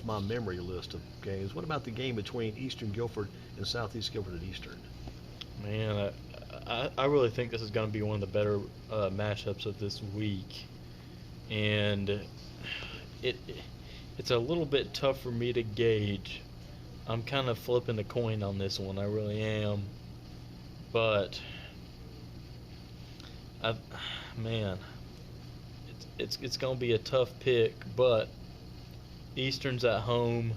my memory list of games. What about the game between Eastern Guilford and Southeast Guilford at Eastern? Man, I really think this is going to be one of the better matchups of this week, and it's a little bit tough for me to gauge. I'm kind of flipping the coin on this one. I really am, but man, it's going to be a tough pick. But Eastern's at home,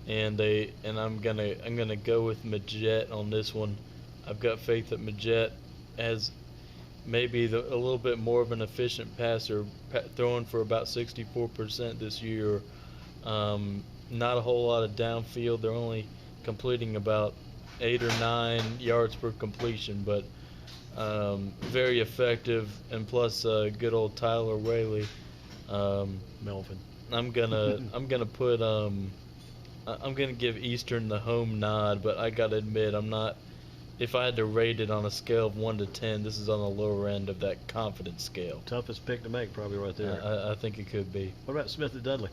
and I'm gonna go with Majette on this one. I've got faith that Majette has maybe a little bit more of an efficient passer, throwing for about 64% this year. Not a whole lot of downfield. They're only completing about 8 or 9 yards per completion, but very effective. And plus, good old Tyler Whaley. Melvin. I'm gonna give Eastern the home nod, but I gotta admit I'm not. If I had to rate it on a scale of 1 to 10, this is on the lower end of that confidence scale. Toughest pick to make, probably right there. I think it could be. What about Smith at Dudley?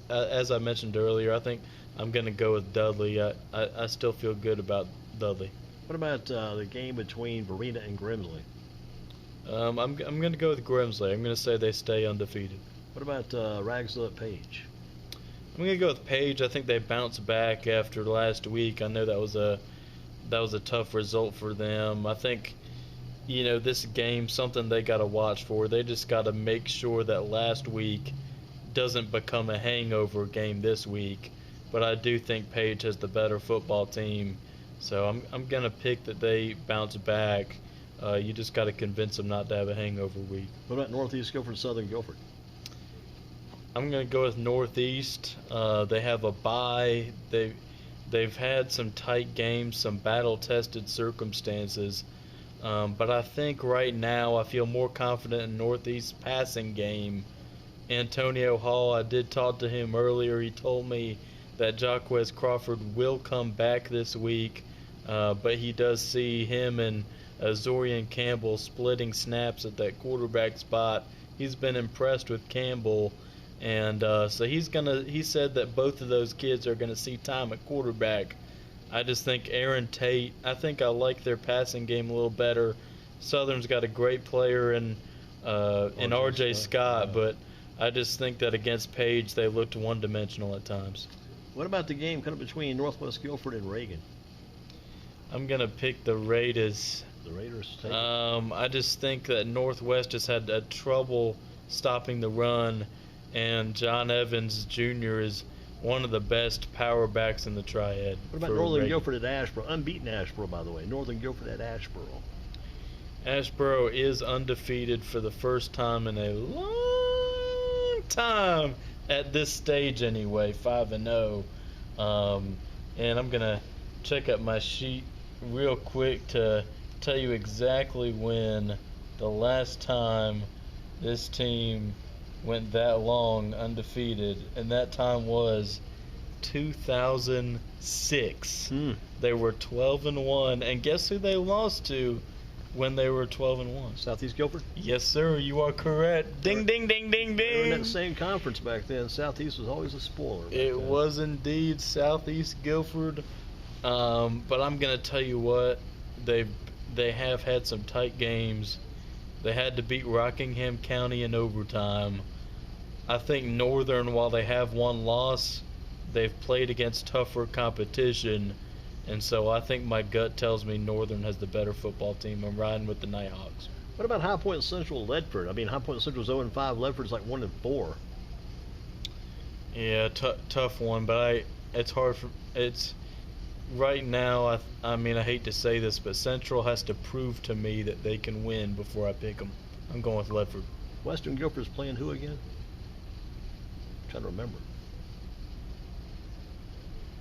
As I mentioned earlier, I think I'm going to go with Dudley. I still feel good about Dudley. What about the game between Verena and Grimsley? I'm going to go with Grimsley. I'm going to say they stay undefeated. What about Ragsdale at Page? I'm going to go with Page. I think they bounced back after last week. I know that was a tough result for them. I think, this game, something they got to watch for. They just got to make sure that last week doesn't become a hangover game this week. But I do think Page has the better football team, so I'm going to pick that they bounce back. You just got to convince them not to have a hangover week. What about Northeast Guilford, Southern Guilford? I'm going to go with Northeast. They have a bye. They've had some tight games, some battle-tested circumstances, but I think right now I feel more confident in Northeast's passing game. Antonio Hall, I did talk to him earlier. He told me that Jaquez Crawford will come back this week, but he does see him and Zorian Campbell splitting snaps at that quarterback spot. He's been impressed with Campbell. And so he said that both of those kids are going to see time at quarterback. I just think Aaron Tate, I think I like their passing game a little better. Southern's got a great player in R.J. Scott, but I just think that against Page they looked one-dimensional at times. What about the game kind of between Northwest Guilford and Reagan? I'm going to pick the Raiders. The Raiders? I just think that Northwest has had trouble stopping the run. And John Evans Jr. is one of the best power backs in the triad. What about Northern Guilford at Ashboro? Unbeaten Ashboro, by the way. Northern Guilford at Ashboro. Ashboro is undefeated for the first time in a long time at this stage anyway, 5-0. And I'm going to check up my sheet real quick to tell you exactly when the last time this team went that long undefeated, and that time was 2006. They were 12-1, and guess who they lost to when they were 12-1? Southeast Guilford? Yes, sir. You are correct. Ding, ding, ding, ding, ding. They were in that same conference back then. Southeast was always a spoiler. It was indeed Southeast Guilford. But I'm gonna tell you what, they have had some tight games. They had to beat Rockingham County in overtime. I think Northern, while they have one loss, they've played against tougher competition, and so I think my gut tells me Northern has the better football team. I'm riding with the Nighthawks. What about High Point Central Ledford? I mean, High Point Central's 0-5. Ledford's like 1-4. Yeah, tough one, but it's hard for it's. Right now, I mean, I hate to say this, but Central has to prove to me that they can win before I pick them. I'm going with Ledford. Western Guilford's playing who again? I'm trying to remember.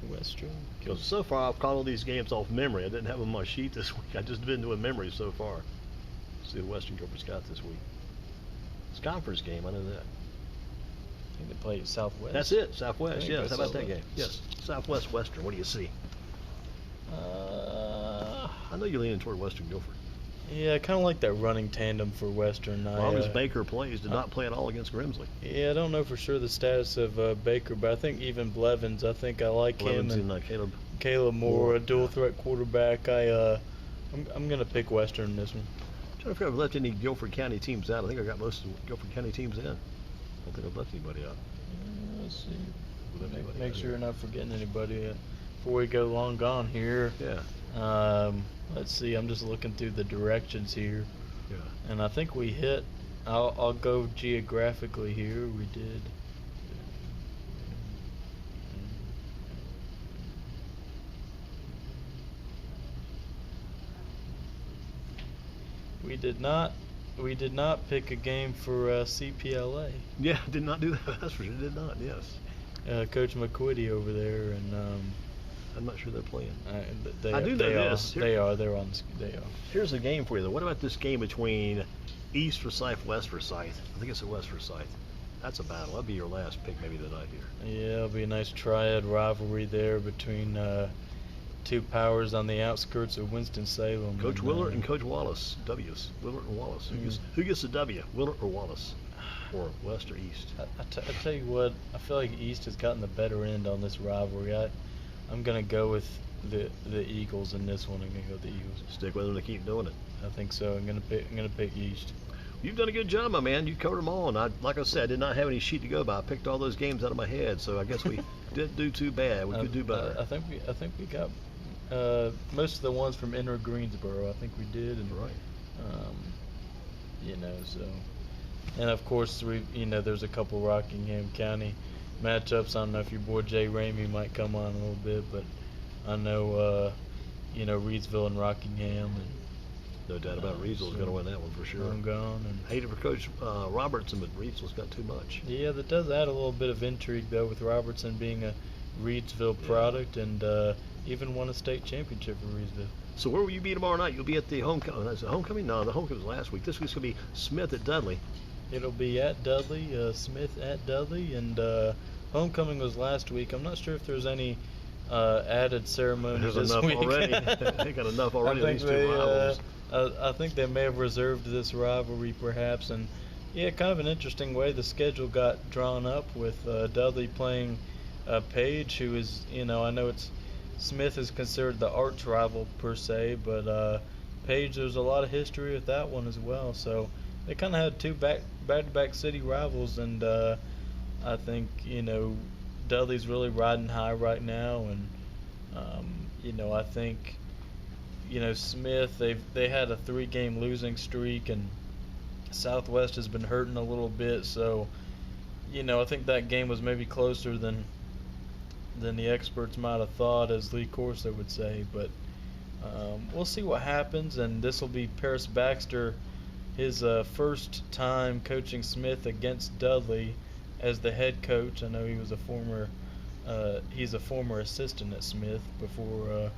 Western? Because so far I've caught all these games off memory. I didn't have them on my sheet this week. I've just been doing memory so far. Let's see what Western Guilford's got this week. It's a conference game, I know that. I think they played Southwest. That's it, Southwest, yes. How about that Southwest. game? Yes, Southwest Western. What do you see? I know you're leaning toward Western Guilford. Yeah, kind of like that running tandem for Western. As long as Baker plays, did not play at all against Grimsley. Yeah, I don't know for sure the status of Baker, but I think even Blevins, I think I like Blevins him. And Caleb Moore, a dual threat quarterback. I'm gonna pick Western in this one. I'm trying to figure out if I left any Guilford County teams out. I think I got most of the Guilford County teams in. I don't think I've left anybody out. Let's see. Make sure you're not forgetting anybody before we go long gone here. Yeah. Let's see. I'm just looking through the directions here. Yeah. And I think we hit. I'll go geographically here. We did. We did not pick a game for CPLA. Yeah, did not do that. That's for sure. Did not. Yes. Coach McQuitty over there, and I'm not sure they're playing. I do know this. They're on. They are. Here's a game for you, though. What about this game between East Forsyth, West Forsyth? I think it's at West Forsyth. That's a battle. That'd be your last pick maybe tonight here. Yeah, it'll be a nice triad rivalry there between two powers on the outskirts of Winston-Salem. Coach Willard and Coach Wallace. W's. Willard and Wallace. Who gets the W? Willard or Wallace? Or West or East? I tell you what, I feel like East has gotten the better end on this rivalry. I'm going to go with the Eagles in this one. I'm going to go with the Eagles. Stick with them to keep doing it. I think so. I'm going to pick East. You've done a good job, my man. You covered them all. And like I said, I did not have any sheet to go by. I picked all those games out of my head, so I guess we didn't do too bad. We could do better. I think we got most of the ones from Inner Greensboro. I think we did. And, right. So. And of course, there's a couple Rockingham County matchups. I don't know if your boy Jay Ramey might come on a little bit, but I know, Reedsville and Rockingham. And, no doubt about Reedsville's going to win that one for sure. I'm gone. And hate it for Coach Robertson, but Reedsville's got too much. Yeah, that does add a little bit of intrigue, though, with Robertson being a Reedsville product and even won a state championship for Reedsville. So where will you be tomorrow night? You'll be at the homecoming. Is it homecoming? No, the homecoming was last week. This week's going to be Smith at Dudley. It'll be at Dudley, Smith at Dudley, and homecoming was last week. I'm not sure if there's any added ceremony There's this enough week. already. They got enough already. These two rivals. I think they may have reserved this rivalry, perhaps, and yeah, kind of an interesting way the schedule got drawn up with Dudley playing Page, who is, I know Smith is considered the arch rival per se, but Page, there's a lot of history with that one as well. So they kind of had two back-to-back city rivals, and I think Dudley's really riding high right now, and I think Smith, they had a 3-game losing streak, and Southwest has been hurting a little bit, so I think that game was maybe closer than the experts might have thought, as Lee Corso would say, but we'll see what happens. And this will be Paris Baxter, his first time coaching Smith against Dudley as the head coach. I know he was he's a former assistant at Smith before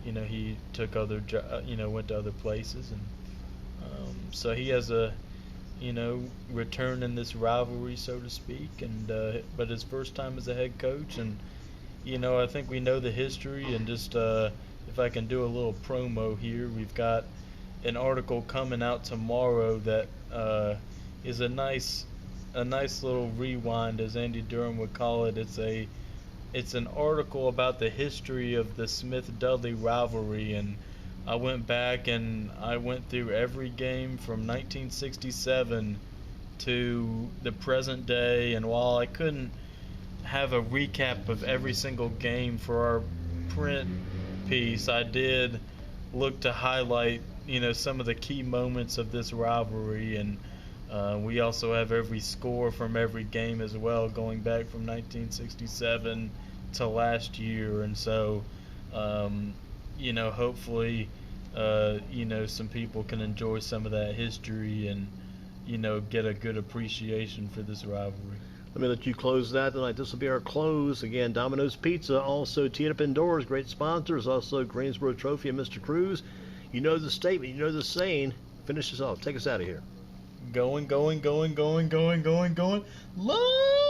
he took went to other places, and so he has a return in this rivalry, so to speak, and but his first time as a head coach. And I think we know the history, and just if I can do a little promo here, we've got an article coming out tomorrow that is a nice little rewind, as Andy Durham would call it. It's an article about the history of the Smith-Dudley rivalry, and I went back and I went through every game from 1967 to the present day, and while I couldn't have a recap of every single game for our print piece, I did look to highlight some of the key moments of this rivalry, and we also have every score from every game as well, going back from 1967 to last year. And so hopefully some people can enjoy some of that history and get a good appreciation for this rivalry. Let me let you close that tonight. This will be our close. Again, Domino's Pizza, also Teed Up Indoors, great sponsors. Also Greensboro Trophy and Mr. Cruz. You know the statement, you know the saying. Finish us off. Take us out of here. Going. Love!